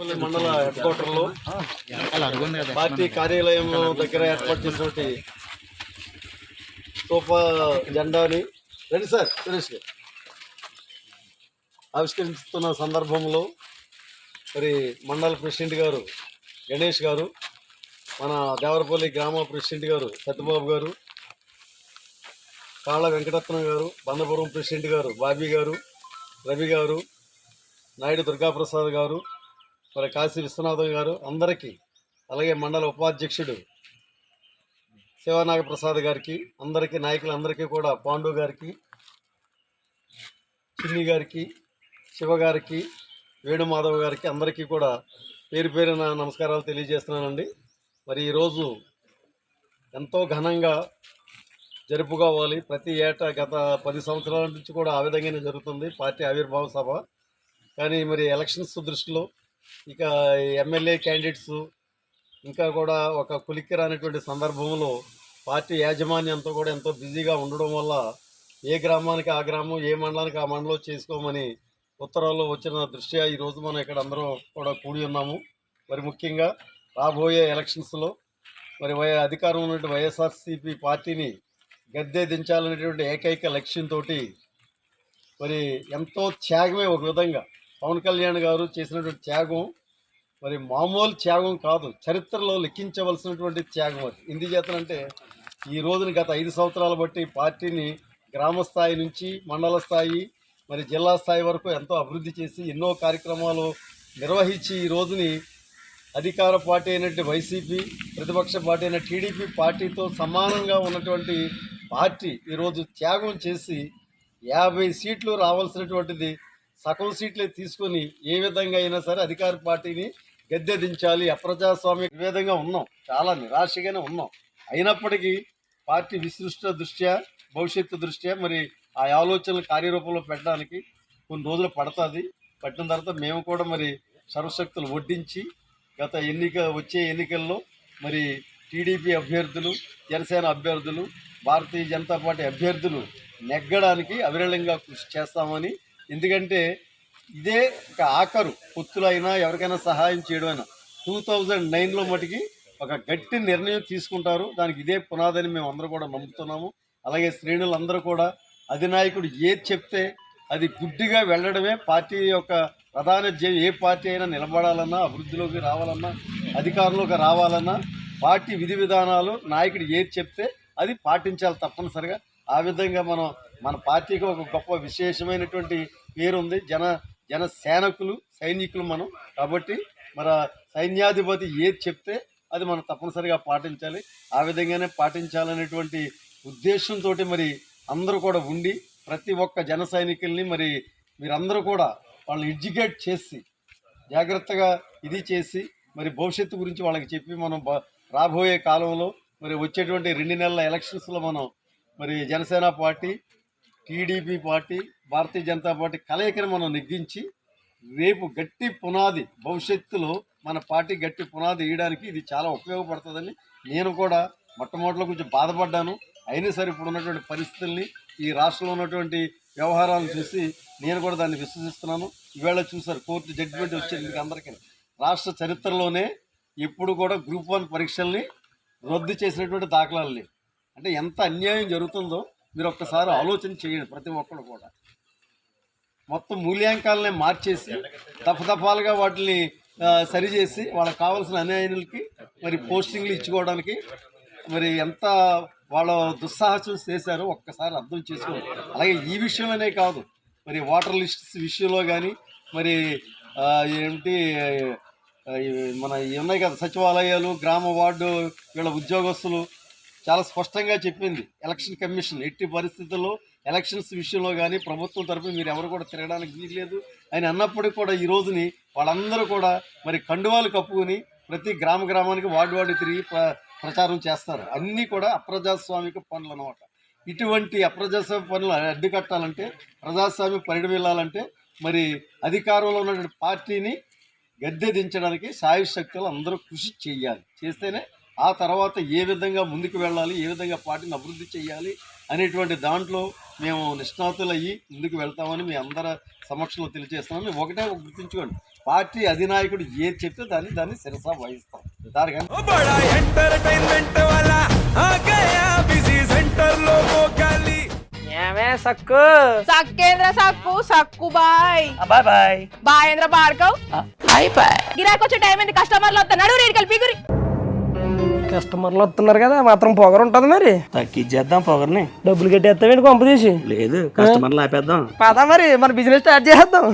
దేవరపల్లి మండల హెడ్ క్వార్టర్లో పార్టీ కార్యాలయం దగ్గర ఏర్పాటు చేసినటువంటి సోఫా జెండాని రండి సార్ సురేష్ గారు ఆవిష్కరిస్తున్న సందర్భంలో మరి మండల ప్రెసిడెంట్ గారు గణేష్ గారు, మన దేవరపల్లి గ్రామ ప్రెసిడెంట్ గారు సత్యబాబు గారు, కాళ్ళ వెంకటరత్నం గారు, బందపురం ప్రెసిడెంట్ గారు బాబీ గారు, రవి గారు, నాయుడు దుర్గాప్రసాద్ గారు, మరి కాశీ విశ్వనాథం గారు అందరికీ, అలాగే మండల ఉపాధ్యక్షుడు శివనాగప్రసాద్ గారికి, అందరికీ నాయకులందరికీ కూడా పాండు గారికి, చిన్ని గారికి, శివ గారికి, వేణుమాధవ్ గారికి అందరికీ కూడా పేరు పేరున నమస్కారాలు తెలియజేస్తున్నానండి. మరి ఈరోజు ఎంతో ఘనంగా జరుపుకోవాలి. ప్రతి ఏటా గత 10 సంవత్సరాల నుంచి కూడా ఆ విధంగానే జరుగుతుంది పార్టీ ఆవిర్భావ సభ. కానీ మరి ఎలక్షన్స్ దృష్టిలో ఇక ఎమ్మెల్యే క్యాండిడేట్స్ ఇంకా కూడా ఒక కులిక్కిరానటువంటి సందర్భంలో పార్టీ యాజమాన్యంతో కూడా ఎంతో బిజీగా ఉండడం వల్ల ఏ గ్రామానికి ఆ గ్రామం, ఏ మండలానికి ఆ మండలం చేసుకోమని ఉత్తర్వుల్లో వచ్చిన దృష్ట్యా ఈరోజు మనం ఇక్కడ అందరం కూడా కూడి ఉన్నాము. మరి ముఖ్యంగా రాబోయే ఎలక్షన్స్లో మరి అధికారం ఉన్నటువంటి వైఎస్ఆర్సీపీ పార్టీని గద్దె దించాలనేటువంటి ఏకైక లక్ష్యంతో మరి ఎంతో త్యాగమే ఒక విధంగా పవన్ కళ్యాణ్ గారు చేసినటువంటి త్యాగం మరి మామూలు త్యాగం కాదు, చరిత్రలో లెక్కించవలసినటువంటి త్యాగం అది. ఎందుచేతనంటే ఈ రోజుని గత 5 సంవత్సరాలు బట్టి పార్టీని గ్రామ స్థాయి నుంచి మండల స్థాయి మరి జిల్లా స్థాయి వరకు ఎంతో అభివృద్ధి చేసి ఎన్నో కార్యక్రమాలు నిర్వహించి ఈ రోజుని అధికార పార్టీ అయినటువంటి వైసీపీ, ప్రతిపక్ష పార్టీ అయిన టీడీపీ పార్టీతో సమానంగా ఉన్నటువంటి పార్టీ ఈరోజు త్యాగం చేసి 50 సీట్లు రావాల్సినటువంటిది సగం సీట్లే తీసుకొని ఏ విధంగా అయినా సరే అధికార పార్టీని గద్దె దించాలి, అప్రజాస్వామ్య విధంగా ఉన్నాం, చాలా నిరాశగానే ఉన్నాం. అయినప్పటికీ పార్టీ విశిష్ట దృష్ట్యా, భవిష్యత్తు దృష్ట్యా మరి ఆ ఆలోచనలు కార్యరూపంలో పెట్టడానికి కొన్ని రోజులు పడుతుంది. పట్టిన తర్వాత మేము కూడా మరి సర్వశక్తులు వడ్డించి వచ్చే ఎన్నికల్లో మరి టీడీపీ అభ్యర్థులు, జనసేన అభ్యర్థులు, భారతీయ జనతా పార్టీ అభ్యర్థులు నెగ్గడానికి అవిరళంగా కృషి చేస్తామని. ఎందుకంటే ఇదే ఒక ఆఖరు పొత్తులైనా ఎవరికైనా సహాయం చేయడమైనా 2009లో మటుకి ఒక గట్టి నిర్ణయం తీసుకుంటారు. దానికి ఇదే పునాదని మేము అందరూ కూడా నమ్ముతున్నాము. అలాగే శ్రేణులందరూ కూడా అధినాయకుడు ఏది చెప్తే అది గుడ్డిగా వెళ్ళడమే పార్టీ యొక్క ప్రధాన ధ్యేయం. ఏ పార్టీ అయినా నిలబడాలన్నా, అభివృద్ధిలోకి రావాలన్నా, అధికారంలోకి రావాలన్నా పార్టీ విధి విధానాలు నాయకుడు ఏది చెప్తే అది పాటించాలి తప్పనిసరిగా. ఆ విధంగా మన పార్టీకి ఒక గొప్ప విశేషమైనటువంటి పేరుంది. జన సైనికులు మనం. కాబట్టి మన సైన్యాధిపతి ఏది చెప్తే అది మనం తప్పనిసరిగా పాటించాలి. ఆ విధంగానే పాటించాలనేటువంటి ఉద్దేశంతో మరి అందరూ కూడా ఉండి ప్రతి ఒక్క జన సైనికుల్ని మరి మీరందరూ కూడా వాళ్ళని ఎడ్యుకేట్ చేసి జాగ్రత్తగా ఇది చేసి మరి భవిష్యత్తు గురించి వాళ్ళకి చెప్పి మనం రాబోయే కాలంలో మరి వచ్చేటువంటి 2 నెలల ఎలక్షన్స్లో మనం మరి Janasena party, TDP party, Bharatiya Janata party కలయికను మనం నెగ్గించి రేపు గట్టి పునాది, భవిష్యత్తులో మన పార్టీ గట్టి పునాది వేయడానికి ఇది చాలా ఉపయోగపడుతుందని నేను కూడా మొట్టమొదటిలో కొంచెం బాధపడ్డాను. అయినా సరే ఇప్పుడు ఉన్నటువంటి పరిస్థితుల్ని, ఈ రాష్ట్రంలో ఉన్నటువంటి వ్యవహారాలను చూసి నేను కూడా దాన్ని విశ్వసిస్తున్నాను. ఈవేళ చూశారు కోర్టు జడ్జిమెంట్ వచ్చింది మీకు అందరికీ. రాష్ట్ర చరిత్రలోనే ఎప్పుడు కూడా గ్రూప్ 1 పరీక్షల్ని రద్దు చేసినటువంటి దాఖలాలు లేవు. అంటే ఎంత అన్యాయం జరుగుతుందో మీరు ఒక్కసారి ఆలోచన చేయండి. ప్రతి ఒక్కరు కూడా మొత్తం మూల్యాంకాలనే మార్చేసి దఫదఫాలుగా వాటిని సరిచేసి వాళ్ళకి కావాల్సిన అన్యాయాలకి మరి పోస్టింగ్లు ఇచ్చుకోవడానికి మరి ఎంత వాళ్ళ దుస్సాహసం చేశారో ఒక్కసారి అర్థం చేసుకోండి. అలాగే ఈ విషయంలోనే కాదు, మరి వాటర్ లిస్ట్స్ విషయంలో కానీ మరి ఏమిటి మన ఉన్నాయి కదా సచివాలయాలు, గ్రామ వార్డు వీళ్ళ ఉద్యోగస్తులు చాలా స్పష్టంగా చెప్పింది ఎలక్షన్ కమిషన్. ఎట్టి పరిస్థితుల్లో ఎలక్షన్స్ విషయంలో కానీ ప్రభుత్వం తరఫున మీరు ఎవరు కూడా తిరగడానికి వీల్లేదు అని అన్నప్పటికీ కూడా ఈ రోజుని వాళ్ళందరూ కూడా మరి కండువాలు కప్పుకొని ప్రతి గ్రామానికి వార్డు తిరిగి ప్రచారం చేస్తారు. అన్నీ కూడా అప్రజాస్వామిక పనులు అన్నమాట. ఇటువంటి అప్రజాస్వామిక పనులు అడ్డుకట్టాలంటే, ప్రజాస్వామ్య పరిడమిల్లాలంటే మరి అధికారంలో ఉన్నటువంటి పార్టీని గద్దె దించడానికి సాయశక్తులు అందరూ కృషి చేయాలి. చేస్తేనే ఆ తర్వాత ఏ విధంగా ముందుకు వెళ్ళాలి, ఏ విధంగా పార్టీని అభివృద్ధి చేయాలి అనేటువంటి దాంట్లో మేము నిష్ణాతులు అయ్యి ముందుకు వెళ్తామని మీ అందరి సమక్షంలో తెలియజేస్తున్నాము. ఒకటే గుర్తుంచుకోండి, పార్టీ అధినాయకుడు ఏది చెప్తే దాన్ని శిరసా వహిస్తాం. దానికని ఏమే సక్కు సక్కేంద్ర సక్కు సక్కు బాయ్ బాయ్ బాయ్ బాయేంద్ర బార్కవ్ బాయ్ బాయ్. గిరాకి వచ్చే టైం ఏంది? కస్టమర్లు వస్తున్నాడు రేడికల్ పిగురి. కస్టమర్లు వస్తున్నారు కదా, మాత్రం పొగరు ఉంటది మరి. తగ్గించేద్దాం పొగర్ని. డబ్బులు కట్టేస్తామేంటి కొంప తీసి? లేదు, కస్టమర్లు ఆపేద్దాం. పదా మరి మన బిజినెస్ స్టార్ట్ చేద్దాం.